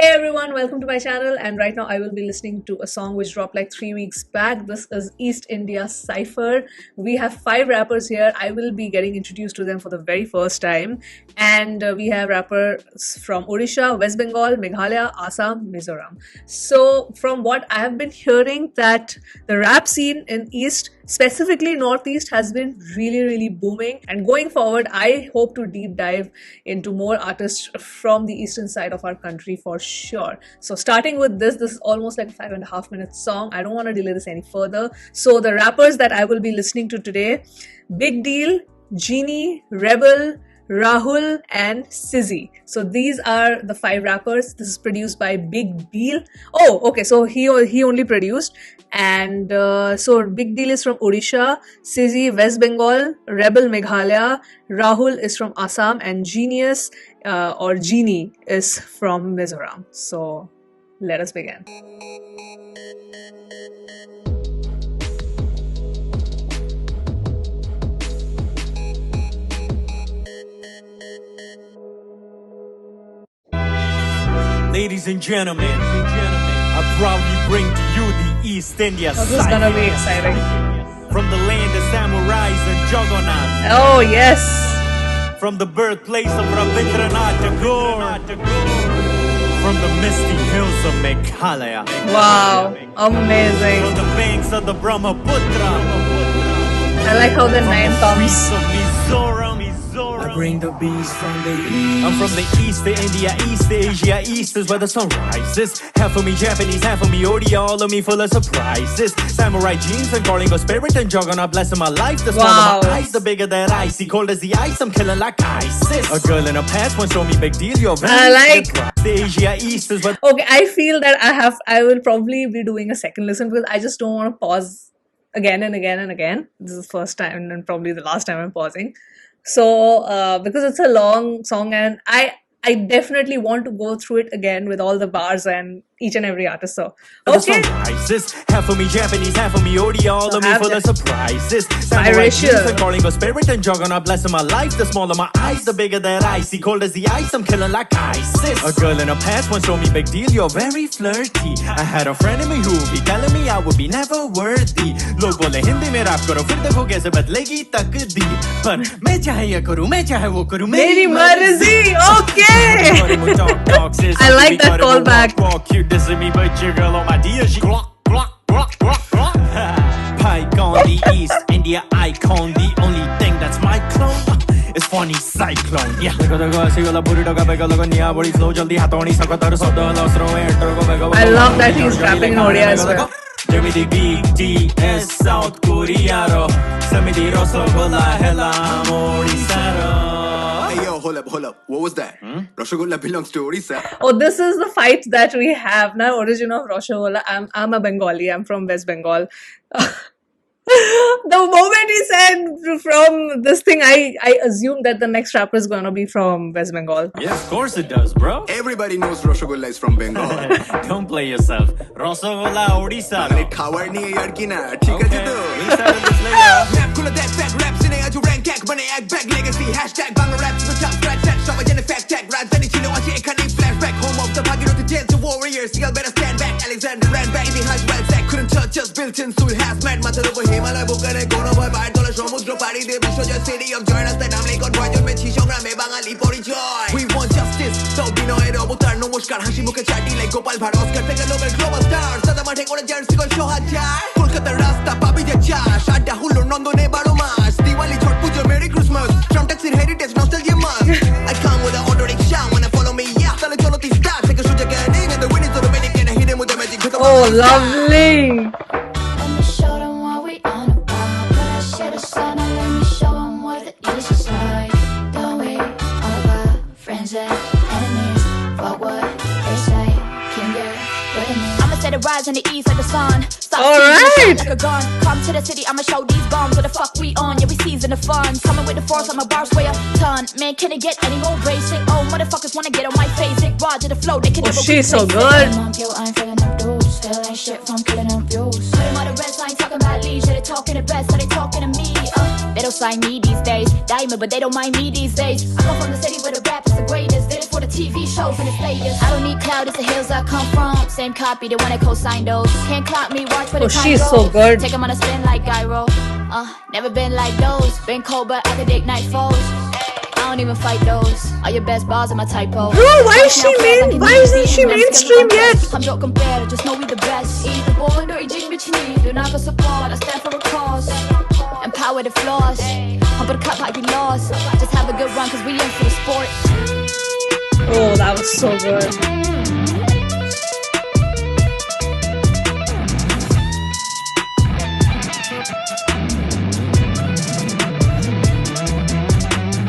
Hey everyone, welcome to my channel. And right now I will be listening to a song which dropped like 3 weeks back. This is East India Cypher. We have 5 rappers here. I will be getting introduced to them for the very first time. And we have rappers from Odisha, West Bengal, Meghalaya, Assam, Mizoram. So from what I have been hearing, that the rap scene in East, specifically Northeast, has been really booming. And going forward, I hope to deep dive into more artists from the eastern side of our country for sure. So starting with this is almost like a 5.5 minute song. I don't want to delay this any further. So the rappers that I will be listening to today: Big Deal, Genie, Rebel, Rahul, and Sizzy. So these are the 5 rappers. This is produced by Big Deal. Oh, okay. So he only produced. And so Big Deal is from Odisha, Sizzy West Bengal, Rebel Meghalaya, Rahul is from Assam, and Genius or Genie is from Mizoram. So let us begin. Ladies and gentlemen, I proudly bring to you the East India Oh, this is gonna be exciting. From the land of samurais and juggernauts. Oh yes. From the birthplace of Rabindranath Tagore. From the misty hills of Meghalaya. Wow, amazing. From the banks of the Brahmaputra. I like how the name comes. Streets of Mizoram. I bring the beats from the east. I'm from the east of India, east of Asia. East is where the sun rises. Half of me Japanese, half of me Odia, all of me full of surprises. Samurai jeans and calling a spirit and juggernaut blessing my life. The smaller my eyes, the bigger that I see. Cold as the ice, I'm killing like ISIS. A girl in a past once told me big deal. You're very I like. the Asia East is where. Okay, I feel that I will probably be doing a second listen because I just don't want to pause again and again and again. This is the first time and probably the last time I'm pausing. So because it's a long song and I definitely want to go through it again with all the bars and each and every artist. So okay. Surprises. Half of me Japanese, half of me Odia, all of me full of surprises. Samurai Biracial. jeans and calling a spirit and juggernaut blessing my life. The smaller my eyes, the bigger that I see. Cold as the ice, I'm killing like ISIS. A girl in a past once told me big deal. You're very flirty. I had a friend in me who would be telling me I would be never worthy. लोग बोले हिंदी में rap करो फिर देखो कैसे बदलेगी तकदीर पर मैं चाहे ये करूं मैं चाहे वो करूं मेरी मर्जी. Okay. I like that callback. Cute dissing me, but your girl on my deal, she glock. Pike on the East India icon. The only thing that's my clone is funny cyclone. Yeah. I love that he's rapping in Odia as well. Jemidi BTS South Korea ro Samidi Rosogola Hela Morisaro. Hey yo, hold up. What was that? Rasgulla belongs to Orissa. Oh, this is the fight that we have now. Origin of Rasgulla. I'm a Bengali. I'm from West Bengal. The moment he said from this thing, I assumed that the next rapper is gonna be from West Bengal. Yeah, of course it does, bro. Everybody knows Rasgulla is from Bengal. Don't play yourself. Rosogola Odisha. মানে খাওয়ার নিয়ে আর কি না ঠিক আছে তো We settle this later. Rap গুলো দেখ ফ্যাক র‍্যাপ সিনে আজ র‍্যাঙ্ক এক মানে এক bag legacy hashtag Bangla rap to top track track সবাই জানে ফ্যাক্ট ট্যাগ রাজধানী ছিল আছে এখানে flashback home of the Bhagirathi gens to warriors y'all better stand back Alexander ran back behind well sack couldn't touch us built in soul hazmat মাথার উপর হিমালয় বুকারে কোনো ভয় পায়ের তলে সমুদ্র পাড়ি দিয়ে বিশ্বজয় সিটি অফ জয় রাস্তায় নামলে কোন ভয় জন্মেছি সংগ্রামে বাঙালি পরিচয় we want justice সব বিনয়ের অবতার নমস্কার হাসি মুখে চাটি লাইক গোপাল ভাঁড় অস্কার থেকে নোবেল গ্লোবাল স্টার সাদা মাঠে করে জার্সি গোল সোহাজার কলকাতার রাস্তা পাবি যে চাষ আড্ডা হুল্লো নন্দনে 12 মাস Diwali Chhath Puja merry Christmas tram ট্যাক্সির হেরিটেজ নস্টালজিয়া মাস I come with an auto rickshaw wanna follow me yeah তাহলে চলো তুই স্টার থেকে সুযোগ gaining and the winning so the winning can hit him with the magic Oh, lovely. Let me show them what we on about. Put that shit aside and let me show them what the East is like. Don't we all got friends and enemies? Fuck what they say. Can get with me. I'ma set it rise in the east like the sun. Stop All seeing the right. sun like a gun. Come to the city, I'ma show these bums what the fuck we on. Yeah, we season the fun. Coming with the force, I'm a bars weigh a ton. Man, can it get any more basic? Oh, motherfuckers wanna get on my face. It raw to the flow, they can Oh, never she's so replace it. good. I ain't feeling no dudes. Still ain't shit from killing them views. Put them on the red sign, talking about leisure. They talking the best, so they talking to me. They don't sign me these days. Diamond, but they don't mind me these days. I come from the city where the rap is the greatest. Did it for the TV show for the Vegas. I don't need cloud, it's the hills I come from. Same copy, the one that co-signed those. Can't clock me, watch for the Oh, time she's goes. so good. Take 'em on a spin like gyro. Never been like those. Been cold, but I could dig night foes. I don't even fight those. All your best bars are my typo. Bro, why is she why isn't she mainstream yet? I'm not compared, just know we the best. Either born or eating bitch need. Do not go support, I stand for a cause. Empower the flaws. Hump the cup, might be lost. Just have a good run, cause we in for the sport. Oh, that was so good.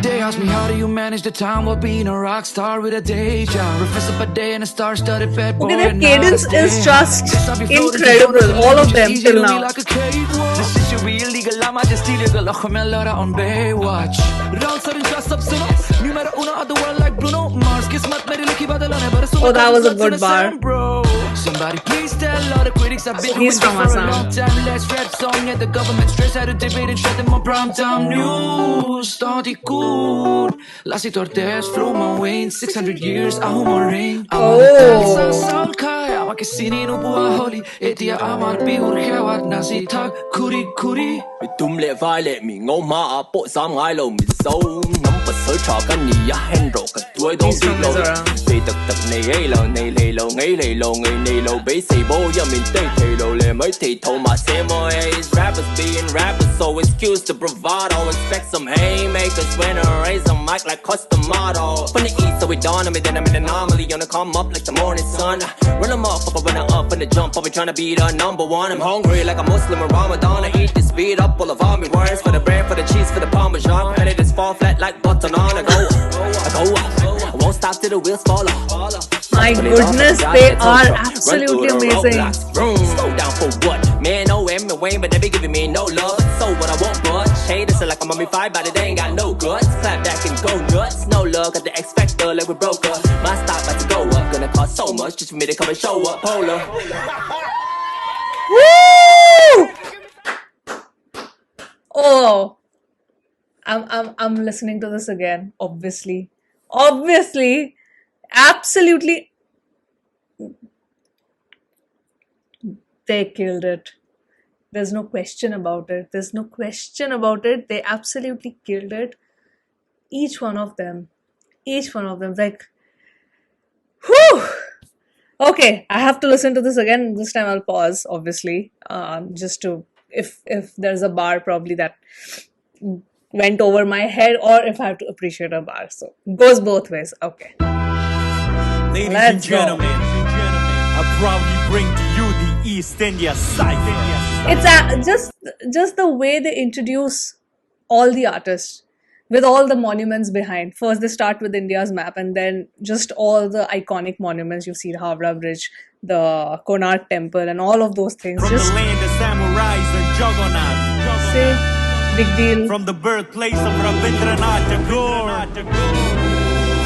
They ask me, how do you manage the time while being a rock star with a day job? Refresh up a day and a star-studded bad boy. Okay, their and cadence not a is day. just Just have you floating, incredible, just all of just them easy till to me now. like a cakewalk. This shit should be illegal, I'm just illegal. Ach, med Laura on Baywatch. Ralsar in just up suno. Numero uno of the world like Bruno Mars. Kismat mere likhi badalane bar Oh, that was a good bar. bro. Somebody please tell all the critics I've been So he's doing from this for a Assam. long time. Let's rap song at the government stress how to debate and shut them on primetime news. Start it good. Lassie Tortes, flow my Wayne, 600 years, ahumar ring. Oh. Saul Kai, amake sininu bua holi. Etia amar bihur khewat nasi tak kuri kuri. 你dumle violet mi ngô ma bộ sam ngai lo mi sâu nắm bật sới trò cái nhì ya hen rộ cái tuổi đông He's đi from lo Mizoram. vì tật tật này ấy lo này lì lo ngay lì lo ngay này lo bấy xì bố ya mình tây thì lo lệ mấy thì thâu mà xem ơi rappers being rappers so excuse the bravado expect some haymakers when I raise a mic like custom model from the east so we dawn on me then I'm an anomaly gonna come up like the morning sun run them up when I up and the jump I'll be trying to be the number one I'm hungry like a Muslim in Ramadan I eat this beat up full of army words for the bread for the cheese for the parmesan and it just fall flat like button on I go I won't stop till the wheels fall off My goodness, they are absolutely amazing. Slow down for what? Man, no M and Wayne, but they be giving me no love. So what I want, but haters are like I'm mummified, but they ain't got no guts. Clap back and go nuts. No love, got the X Factor like we broke up. My stock about to go up, gonna cost so much just for me to come and show up. Polar. Woo! Oh, I'm listening to this again. Obviously, absolutely, they killed it. There's no question about it. They absolutely killed it. Each one of them, like, whew. Okay, I have to listen to this again. This time I'll pause, obviously, just to if there's a bar probably that went over my head, or if I have to appreciate a bar. So goes both ways. Okay. Ladies Let's and gentlemen, I proudly bring to you the East India Cypher. It's just the way they introduce all the artists with all the monuments behind. First they start with India's map and then just all the iconic monuments. You see the Howrah Bridge, the Konark Temple and all of those things. From Just the land of samurais and juggernauts. say big deal. From the birthplace of Rabindranath Tagore.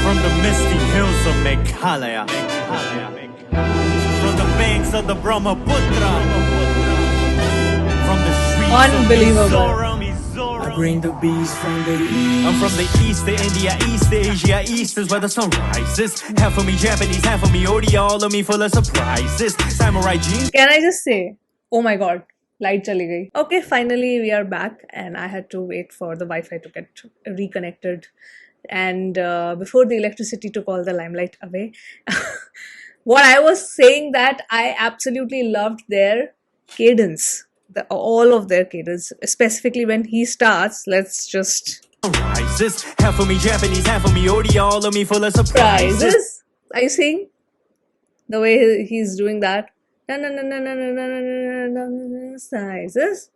From the misty hills of Meghalaya. From the banks of the Brahmaputra. From the streets Unbelievable. of Mizoram. I bring the beast from the east. I'm from the east to India, east to Asia. East is where the sun rises. Half of me Japanese, half of me Odia, all of me full of surprises. Samurai jeans. Can I just say, oh my god, light chali gayi. Okay, finally we are back and I had to wait for the Wi-Fi to get reconnected. And before the electricity took all the limelight away, what I was saying that I absolutely loved their cadence. All of their cadence, specifically when he starts. Let's just Rises. Half of me Japanese, half of me Odia, all of me full of surprises. prizes. Are you seeing the way he's doing that? Sizes.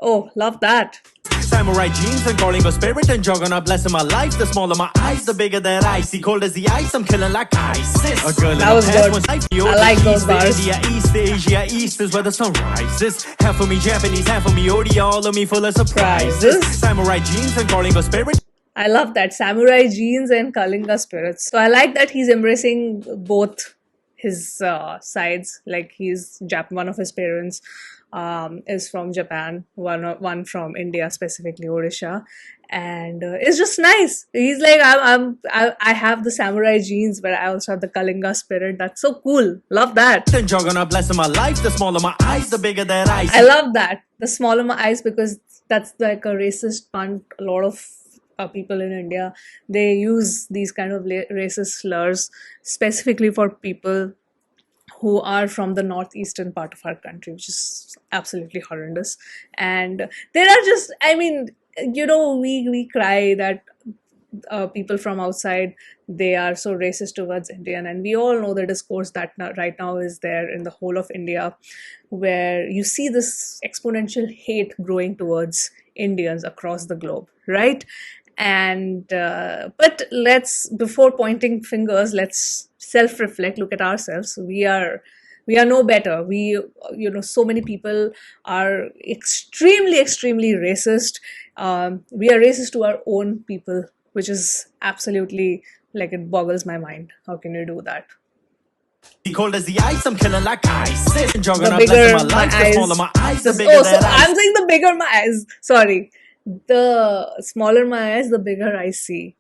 Oh, love that. Samurai jeans and calling a spirit and juggernaut blessing my life. The smaller my eyes, the bigger that I see. Cold as the ice, I'm killing like ISIS. A girl in That the was past good. was life. I like those East to bars. India, east to Asia, east is where the sun rises. Half of me Japanese, half of me Odia, all of me full of surprises. Prizes. Samurai jeans and calling a spirit. I love that. Samurai jeans and Kalinga spirits. So I like that he's embracing both his sides. Like one of his parents is from Japan, one from India, specifically Odisha. and it's just nice. He's like, I have the samurai genes, but I also have the Kalinga spirit. That's so cool. Love that. Then juggernaut blessing my life. The smaller my eyes, the bigger that I see. I love that. The smaller my eyes, because that's like a racist pun. A lot of people in India, they use these kind of racist slurs specifically for people who are from the northeastern part of our country, which is absolutely horrendous. And there are just, I mean, we cry that people from outside, they are so racist towards Indian, and we all know the discourse that right now is there in the whole of India, where you see this exponential hate growing towards Indians across the globe, right? And but let's, before pointing fingers, let's self-reflect, look at ourselves. We are no better. So many people are extremely racist. We are racist to our own people, which is absolutely, like, it boggles my mind. How can you do that? Be cold as the ice, I'm killing like ISIS. The Juggernaut bigger blessing my my life. The eyes. smaller my eyes, the So bigger that I I'm saying the bigger my eyes. Sorry. The smaller my eyes, the bigger I see.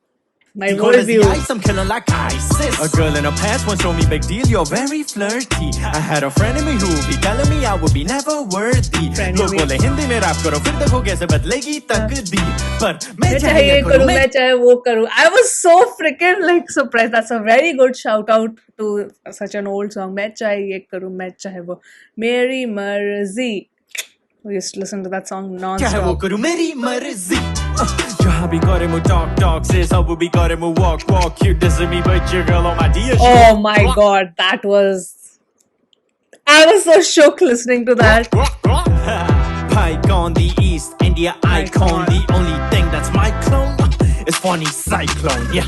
My Be cold as the worldview. ice, I'm killing like ISIS. A girl in her past once told me, big deal, you're very flirty. I had a friend in me who be telling me I would be never worthy. Friend लोग in me. बोले हिंदी में rap करो फिर देखो कैसे बदलेगी तकदीर पर मैं मैं चाहे चाहे ये ये करूं, करूं मैं मैं चाहे वो करूं. I was so freaking like surprised. That's a very good shout out to such an old song. मैं चाहे ये करूं, मैं चाहे वो, मेरी मर्जी. We used to listen to that song चाहे वो non-stop. करूं मेरी मर्जी जहाँ भी करे मु talk से सब भी करे मु walk you dissing me but your girl on my DL Oh my god, that was. I was so shook listening to that. Pike on the east, India icon. The only thing that's my clone is funny cyclone. Yeah.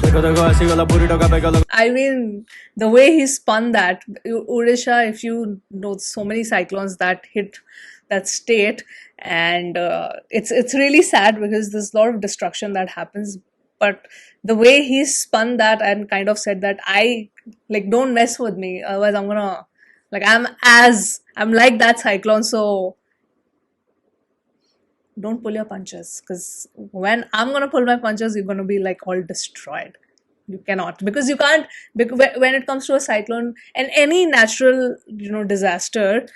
I mean, the way he spun that, Odisha, if you know, so many cyclones that hit that state, and it's really sad because there's a lot of destruction that happens. But the way he spun that and kind of said that, don't mess with me, otherwise I'm gonna, I'm like that cyclone, so don't pull your punches, because when I'm gonna pull my punches, you're gonna be like all destroyed. You cannot, because you can't. When it comes to a cyclone and any natural, disaster,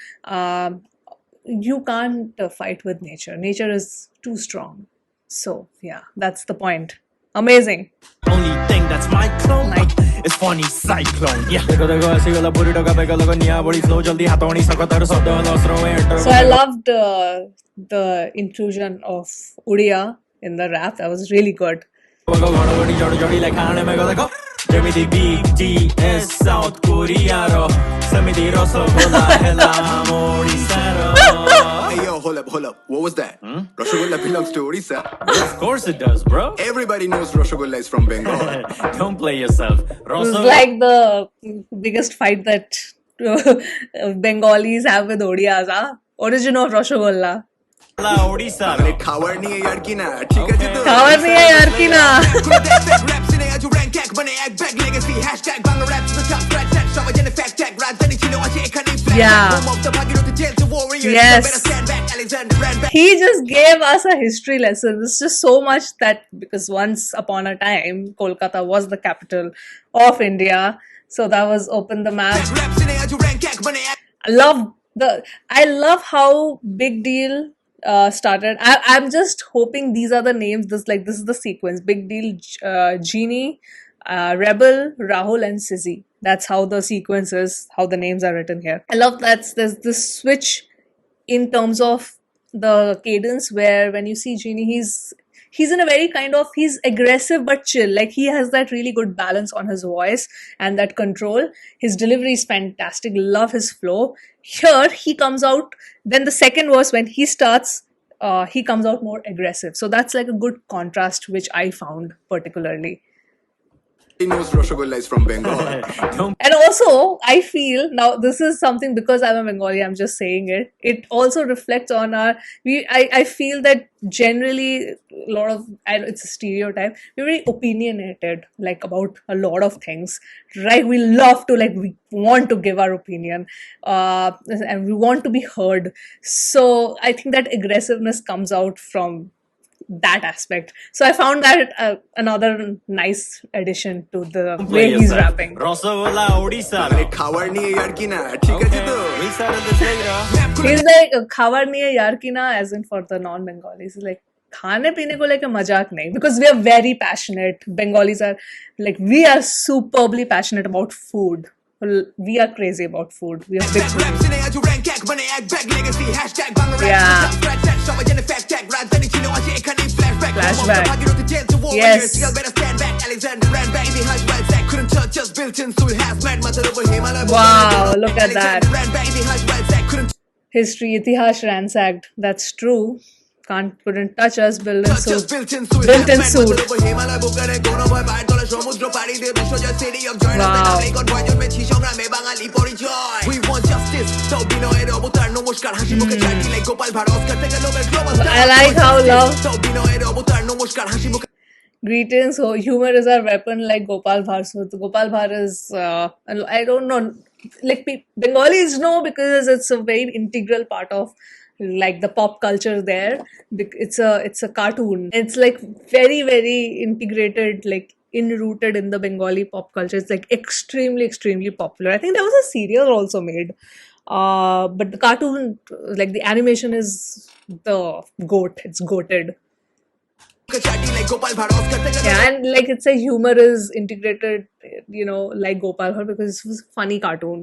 you can't fight with nature. Nature is too strong. So yeah, that's the point. Amazing. Only thing that's my clone Like- is funny cyclone. Yeah. So So I loved the inclusion of Udiya in the rap. That was really good. ଯେମିତି BTS South Koreaର ସେମିତି ରସଗୋଲା ହେଲା ଆମ ଓଡ଼ିଶାର Hey yo, hold up. What was that? Rashogolla belongs to Orissa. Of course it does, bro. Everybody knows Rashogolla is from Bengal. Don't play yourself. It was like the biggest fight that Bengalis have with Odiyas. Origin of Rashogolla. ଓଡ଼ିଶାର अरे खावर नहीं है यार की ना ठीक है जी तो खावर नहीं है यार की ना. Rap sine aju rank hack bane act back legacy hashtag banga rap to the top scratch that show again fact tag rajdhani chilo aje ekhane flag Yeah. home of the Bhagirathi jail to warriors Yes. better stand back Alexander ran back He just gave us a history lesson. It's just so much that, because once upon a time, Kolkata was the capital of India. So that was open the map. rap sine aju rank hack bane act I love how Big Deal started. I'm just hoping these are the names. This is the sequence: Big Deal, Genie, Rebel, Rahul, and Sizzy. That's how the sequence is. How the names are written here. I love that there's this switch in terms of the cadence, where when you see Genie, he's in a very he's aggressive but chill. Like, he has that really good balance on his voice and that control. His delivery is fantastic. Love his flow. Here he comes out, then the second verse, when he starts, he comes out more aggressive. So that's like a good contrast, which I found particularly. he knows Rashogolla is from Bengal Don't And also, I feel, now this is something, because I'm a Bengali, I'm just saying it. It also reflects on I feel that generally a lot of, it's a stereotype, we're very opinionated, like, about a lot of things, right? We love to, we want to give our opinion, and we want to be heard. So I think that aggressiveness comes out from that aspect. So I found that another nice addition to the Play way he's yourself. rapping. Rosagola Odisha. মানে খাওয়ার নিয়ে আর কি না ঠিক আছে তো We'll settle this later. He's like Khawar नहीं है यार की ना, as in for the non-Bengalis. He's like खाने पीने को लेके मजाक नहीं, because we are very passionate. Bengalis are like, we are superbly passionate about food. Well, we are crazy about food. We are big foodies. Rap সিনে আজ rank এক মানে এক back legacy hashtag Bangla rap Yeah. Scratch tag সবাই জানে fact tag রাজধানী ছিল আজ এখানেই ফ্ল্যাশব্যাক Flashback. ভাগীরথী জেল to Yes. warriors Seagull better stand back Alexander ran back behind right back couldn't touch us built in soul hazmat মাথার উপর Himalaya Wow, look at that. Alexander ran back behind right back couldn't History, Itihash ransacked. That's true. Couldn't touch us, built in touch us suit. built in soul Built in hazmat suit. মাথার উপর হিমালয় বুকারে কোনো ভয় পায়ের তলে সমুদ্র পাড়ি দিয়ে বিশ্বজয় city of joy Wow. নাগরিকগণ ভয় জন্মেছি সংগ্রামে বাঙালি পরিচয় we want justice তো বিনয়ের অবতার নমস্কার হাসি মুখে চাটি লাইক গোপাল ভাঁড় অস্কার থেকে Nobel global I like how love. তো বিনয়ের অবতার নমস্কার হাসি মুখে Greetings. So humor is our weapon, like Gopal Bhar. So Gopal Bhar is, I don't know, like Bengalis know, because it's a very integral part of like the pop culture there. It's a cartoon. It's like very very integrated, like enrooted in the Bengali pop culture. It's like extremely popular. I think there was a serial also made, but the cartoon, like the animation, is the goat. It's goated. চাটি like Gopal Bhar Oscar থেকে Yeah, and like it's a humor is integrated, you know, like Gopal Bhatt, because it was a funny cartoon.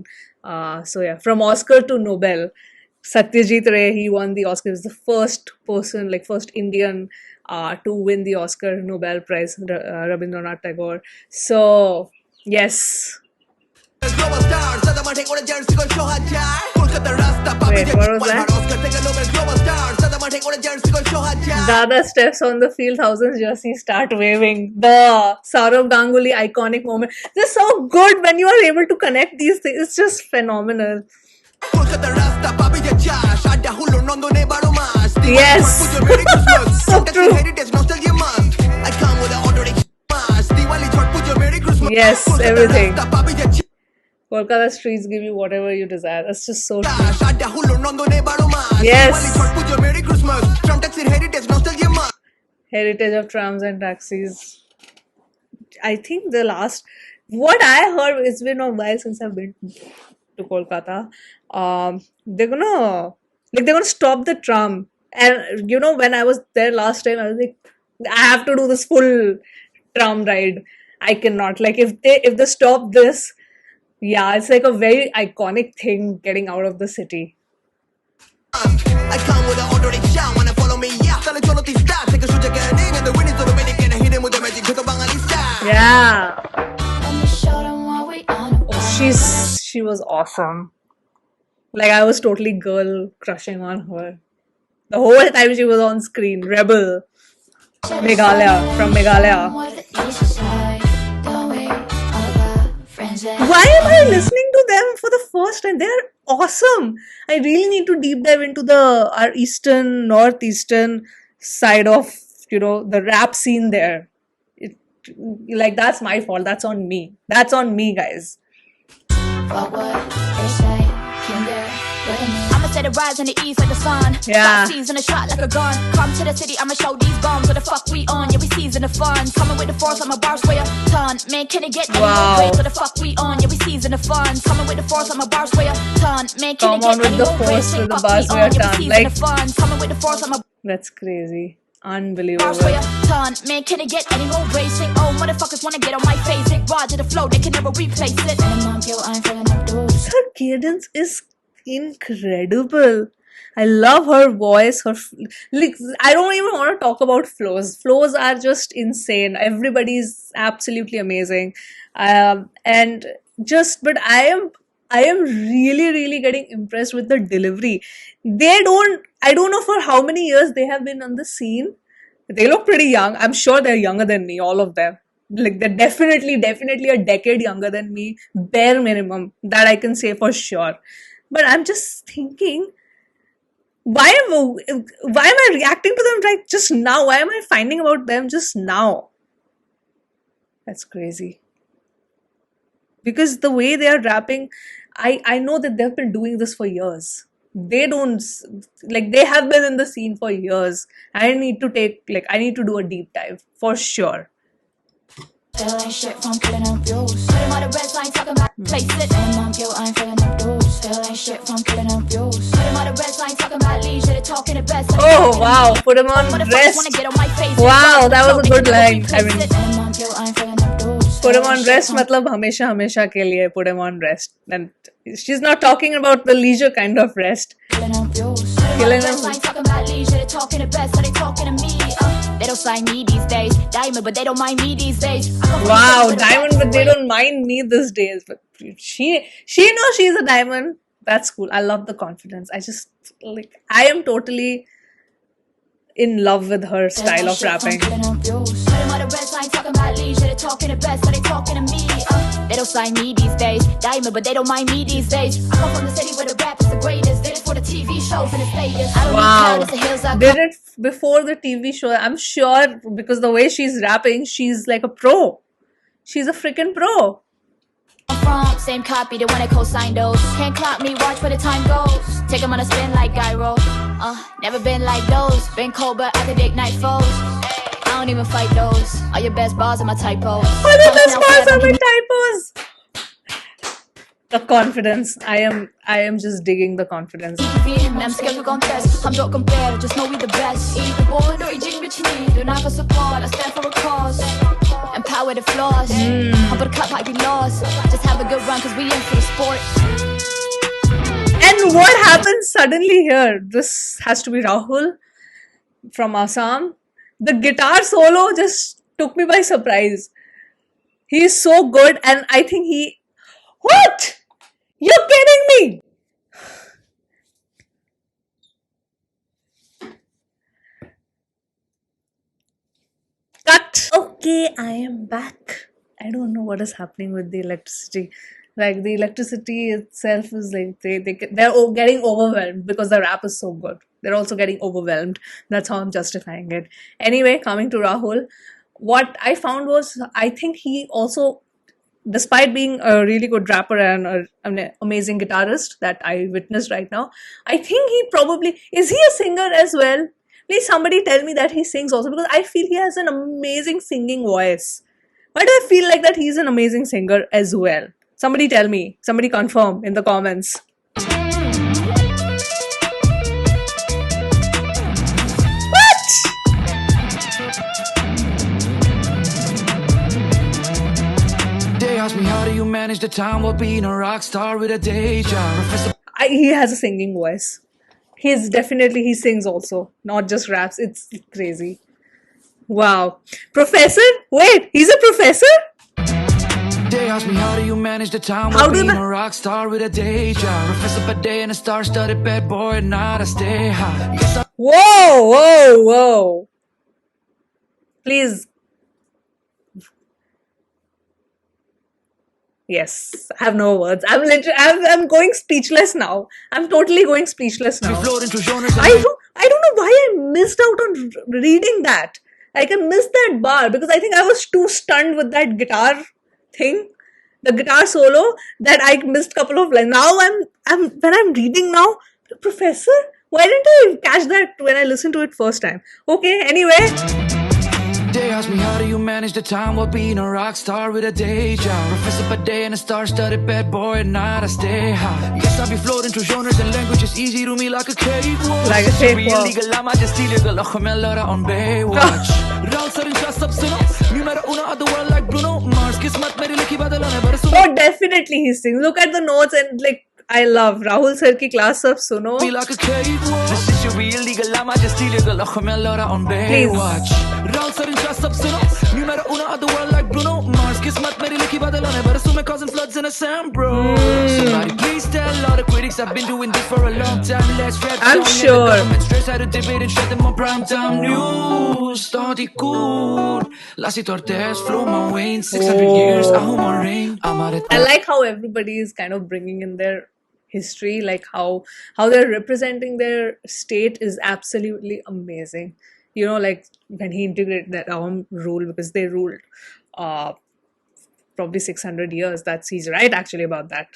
So yeah, from Oscar to Nobel, Satyajit Ray, he won the Oscar. He was the first person, like first Indian, to win the Oscar Nobel Prize, Rabindranath Tagore. So yes, global star সাদা মাঠে করে jersey গোল সোহাজার কলকাতার রাস্তা পাবি Wait, যে what was Gopal that? Bhar Oscar থেকে Nobel global star সাদা মাঠে করে জার্সি গোল সোহাজার Dada steps on the field, thousands jersey start waving. The Saurav Ganguly iconic moment. This is so good when you are able to connect these things. It's just phenomenal. কলকাতার রাস্তা পাবি যে চাষ আড্ডা হলো নন্দনে 12 মাস Yes. So true. হেরিটেজ nostalgia must I come with auto মাস Diwali Chhath Puja merry Christmas Yes, everything. পাবি যে Kolkata streets give you whatever you desire. That's just so true. চাষ আড্ডা হলো নন্দনে 12 মাস Yes. Diwali Chhath Puja merry Christmas tram ট্যাক্সির heritage nostalgia must Heritage of trams and taxis. I think the last, what I heard, it's been a while since I've been to Kolkata. They're gonna stop the tram. And you know, when I was there last time, I was like, I have to do this full tram ride. I cannot. Like if they stop this, yeah, it's like a very iconic thing getting out of the city. I come with an auto rickshaw wanna follow me yeah তাহলে চলো তিস্তা থেকে সোজা গ্যানিং and the winning to the winning and hit him with the magic to Bangali style Yeah. Let me show them what we on about. She was awesome. Like I was totally girl crushing on her. The whole time she was on screen. Rebel. Meghalaya, from Meghalaya. What the east side, don't we all got friends that Why am I listening to them for the first time? They're awesome. I really need to deep dive into our northeastern side of, you know, the rap scene there. Like that's my fault. That's on me. That's on me, guys. fuck what they say. Can get what I mean. I'ma set it rise in the east like the sun. Yeah. Stop season a shot like a gun. Come to the city, I'ma show these bums what the fuck we on. Yeah, we season the fun. Coming with the force, I'm a bars weigh a ton. Man, can it get any Wow. more great? What the fuck we on? Yeah, we season the fun. Coming with the force, I'm a bars weigh a ton. Man, can Come it get on with any the more force, great? Say with the fuck bars we weigh a on. Yeah, ton. we season Like- the fun. Coming with the force, I'm a That's crazy. bars Unbelievable. weigh a ton. Man, can it get any more great? Say, oh, motherfuckers wanna get on my face. It raw to the flow, they can never replace it. Minimum, yo, I ain't filling up dues. Her cadence is incredible. I love her voice. Like, I don't even want to talk about flows. Flows are just insane. Everybody's absolutely amazing. And just, but I am really getting impressed with the delivery. I don't know for how many years they have been on the scene. They look pretty young. I'm sure they're younger than me, all of them. Like they're definitely a decade younger than me, bare minimum, that I can say for sure. But I'm just thinking, why am I reacting to them right just now? Why am I finding about them just now? That's crazy. Because the way they are rapping, I know that they've been doing this for years. they don't like, they have been in the scene for years. I need to do a deep dive for sure. Still ain't shit from killing them views. Put him on the red line, talking about place it. And I'm guilt, I ain't feeling them dues. Still ain't shit from killing them views. Put him on the red line, talking about leisure. They talking the best. Oh wow, put him on rest. Wow, that was a good line. I mean, And I'm guilt, I ain't feeling them dues. put him on rest matlab hamesha hamesha ke liye put him on rest. And she's not talking about the leisure kind of rest. Killing them views. Killing them. Talking about leisure, they talking the best, so they talking to me. They don't sign me these days. Diamond, but they don't mind me these days. Wow, diamond, but they don't mind me these days. But she knows she's a diamond. That's cool. I love the confidence. I am totally in love with her style of rapping. They don't sign me these days. Diamond, but they don't mind me these days. I come from the city where the rap is the greatest. Did it for the TV shows and the stages. I don't Wow. need to tell, it's the hills I Did it before the TV show. I'm sure because the way she's rapping, she's like a pro. She's a freaking pro. come from. Same copy, the one that co-signed those. Can't clock me, watch where the time goes. Take 'em on a spin like gyro. Never been like those. Been cold, but I could ignite foes. I don't even fight those. All your best bars are my typos. All the best parts are my typos. The confidence. I am just digging the confidence. I'm scared to contest. I'm not compared, just know we the best. Either born or you need. Don't have a support, I stand for a cause. Empower the flaws. Humble the cup might be lost. Just have a good run, cause we in for the sport. And what happens suddenly here? This has to be Rahul from Assam. The guitar solo just took me by surprise. He is so good, and I think he. What? You're kidding me! Cut. Okay, I am back. I don't know what is happening with the electricity. Like the electricity itself is like they're getting overwhelmed because the rap is so good. They're also getting overwhelmed. That's how I'm justifying it. Anyway, coming to Rahul, what I found was I think he also, despite being a really good rapper and an amazing guitarist that I witnessed right now, I think he probably is he a singer as well. Please somebody tell me that he sings also, because I feel he has an amazing singing voice. Why do I feel like that he's an amazing singer as well? Somebody tell me. Somebody confirm in the comments. What? They ask me, how do you manage the time while being a rock star with a day job? He has a singing voice. He sings also, not just raps. It's crazy. Wow. Professor? Wait, he's a professor? They ask me, how do you manage the time How while do being ma- a rock star with a day job? Professor per day and a star-studded bad boy, and not I stay high. Yes, I Whoa, whoa, whoa. Please. Yes, I have no words. I'm going speechless now. I'm totally going speechless be now. floating through genres. I don't know why I missed out on reading that. Like I missed that bar because I think I was too stunned with that guitar thing, the guitar solo, that I missed a couple of lines. Now when I'm reading now, Professor, why didn't I catch that when I listened to it first time? Okay, anyway. They ask me, how do you manage the time while being a rock star with a day job? Professor per day and a star-studded bad boy, and not I stay high. Yes, I be floating through genres and languages easy to me like a cakewalk. Like a cakewalk. Illegal, I'm just illegal. On Baywatch. Ralsa rin siya sab suno. Numero uno at the world like Bruno Mars. Kismat mere likhi badalane bar suno. Oh, definitely he sings. Look at the notes and like I love Rahul sir ki class of Suno. Be like a cakewalk. This is your real legal, I'm just illegal. On Baywatch. Ralsa rin siya sab suno. Numero uno at the world like Bruno Mars. Kismat mere likhi badalane bar suno. Causing floods in a sand, bro. Somebody please tell all the critics I've been doing this for a long time. Let's rap I'm song, sure. the government stress out of debate and shut them on primetime news. Starty cool. Lassie Tortes, flow my Wayne. 600 years, I hold my ring. I'm out of I like how everybody is kind of bringing in their history, like how they're representing their state is absolutely amazing. You know, like when he integrated that rule, because they ruled probably 600 years. He's right actually about that.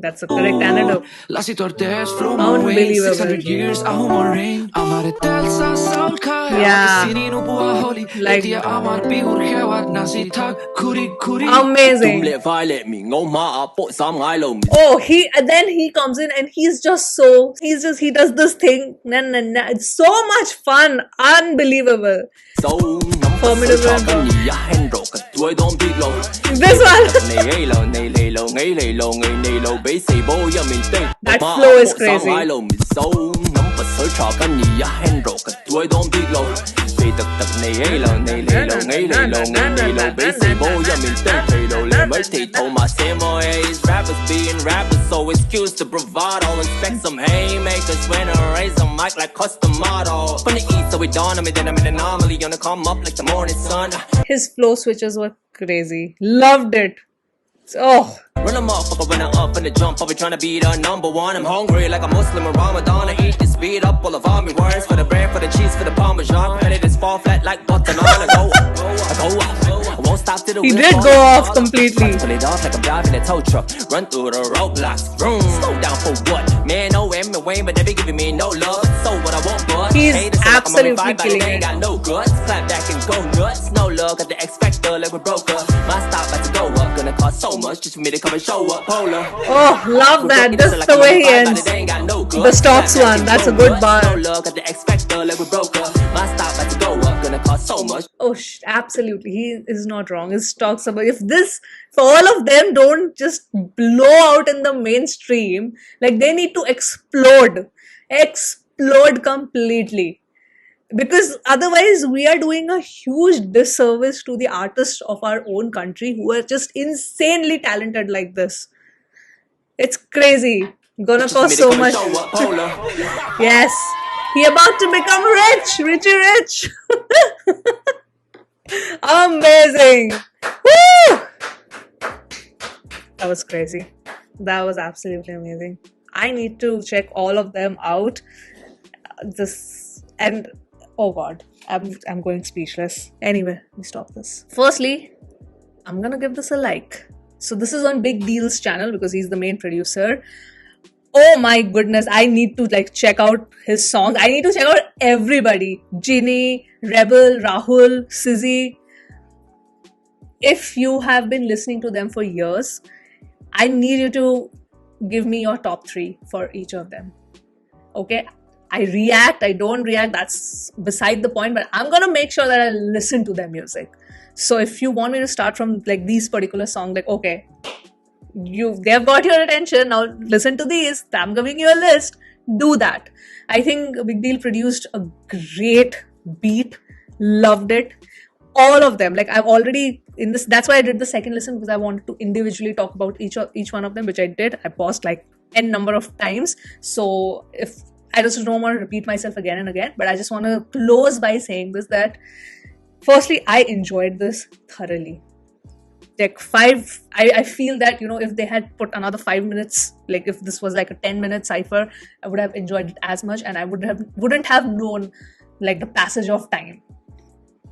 That's the correct antidote. Lassi tortes from my wings, 600 years ahumar ring. Amar telsa saul kaya, Yeah. kisini no bua holi. Like- Etia amar bihur khewat nasi thak kuri kuri. Amazing. Tum le violet me ngô ma bộ sam ngai lo me. Oh, then he comes in and he does this thing. Na. It's so much fun. Unbelievable. Sâu nắm bật Formidable. soi trò cái nhì ya handle cái tuổi đom biết lo. This one. Này ấy lo này lì lo ngay lì lo ngay này lo bị xì bố ya mình tê. That flow is crazy. Ngai lo me sâu nắm bật soi trò cái nhì ya handle cái tuổi đom biết lo. Vì tật tật này ấy lo này lì lo ngay lì lo ngay này lo bị xì bố ya mình tê. Thì lo lệ mấy thì thâu mà xem ơi. Rappers being rappers so excuse the bravado. Expect some haymakers when I raise a mic like custom model. From the east so we dawn on me then I'm an anomaly. Gonna come up like the morning sun. His flow switches were crazy. Loved it. Oh, Run them up, when I'm up in the jump, I'll be trying to be the number one. I'm hungry like a Muslim in Ramadan. I eat this speed up all of all my words. For the bread, for the cheese, for the Parmesan. Ready to fall flat like butter on. I go up. I won't stop till the he wheels did fall go off. off completely. Pull it off like I'm driving a tow truck. Run through the roadblocks. Vroom. Slow down for what? Man, no M and Wayne, but they be giving me no love. So what I want, but He's haters say like I'm on absolutely revive, but killing they ain't it. got no guts. Clap back and go nuts. No love, got the X factor like we broke up. My stop about to go up, gonna cost so much just for me to come and show up. Polar. Oh, love that. This is the way he ends. The stocks one. That's a good bar. No love, got the X factor like we broke up. My stop about to go up, gonna cost so much. Oh, absolutely. He is not wrong. His talks about if all of them don't just blow out in the mainstream, like they need to explode completely. Because otherwise, we are doing a huge disservice to the artists of our own country who are just insanely talented like this. It's crazy. Gonna cost so much. Yes. He about to become rich. Richie rich. Amazing. Woo! That was crazy. That was absolutely amazing. I need to check all of them out. Oh god, I'm going speechless. Anyway, let me stop this. Firstly, I'm gonna give this a like. So this is on Big Deal's channel because he's the main producer. Oh my goodness, I need to check out his songs. I need to check out everybody. Ginny, Rebel, Rahul, Sizzy. If you have been listening to them for years, I need you to give me your top 3 for each of them. Okay? I react, I don't react, that's beside the point, but I'm gonna make sure that I listen to their music. So if you want me to start from these particular songs, okay, they've got your attention, now listen to these, I'm giving you a list, do that. I think Big Deal produced a great beat, loved it. All of them, I've already that's why I did the second listen, because I wanted to individually talk about each one of them, which I did. I paused n number of times. So if I just don't want to repeat myself again and again, but I just want to close by saying this, that firstly, I enjoyed this thoroughly. I feel that, if they had put another 5 minutes, if this was a 10-minute cypher, I would have enjoyed it as much, and I wouldn't have known the passage of time.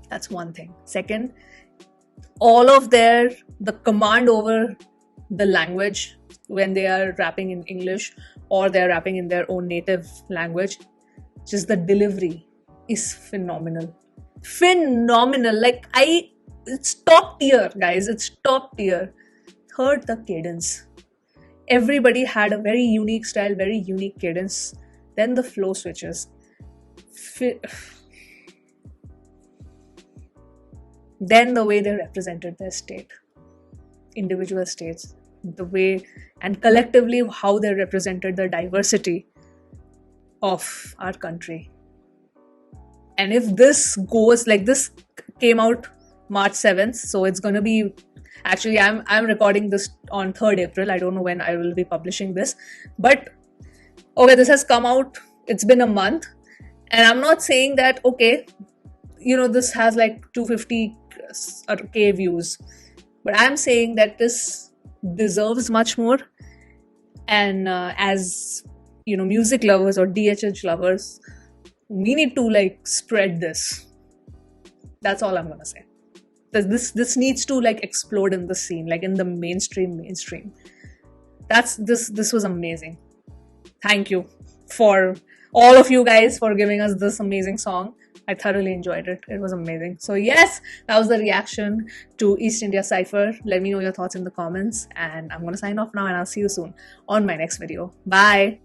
That's one thing. Second, all of the command over the language when they are rapping in English or they're rapping in their own native language, just the delivery is phenomenal. Phenomenal. It's top tier, guys. It's top tier. Third, the cadence. Everybody had a very unique style, very unique cadence. Then the flow switches. Then the way they represented their state, individual states, the way and collectively how they represented the diversity of our country. And if this goes this came out March 7th, so it's going to be, actually I'm recording this on 3rd April. I don't know when I will be publishing this, but okay, this has come out, it's been a month, and I'm not saying that, okay, this has 250k views, but I'm saying that this deserves much more. And as music lovers or DHH lovers, we need to spread this. That's all I'm gonna say. This needs to explode in the scene, in the mainstream. This was amazing. Thank you for all of you guys for giving us this amazing song. I thoroughly enjoyed it. It was amazing. So yes, that was the reaction to East India Cypher. Let me know your thoughts in the comments, and I'm gonna sign off now, and I'll see you soon on my next video. Bye.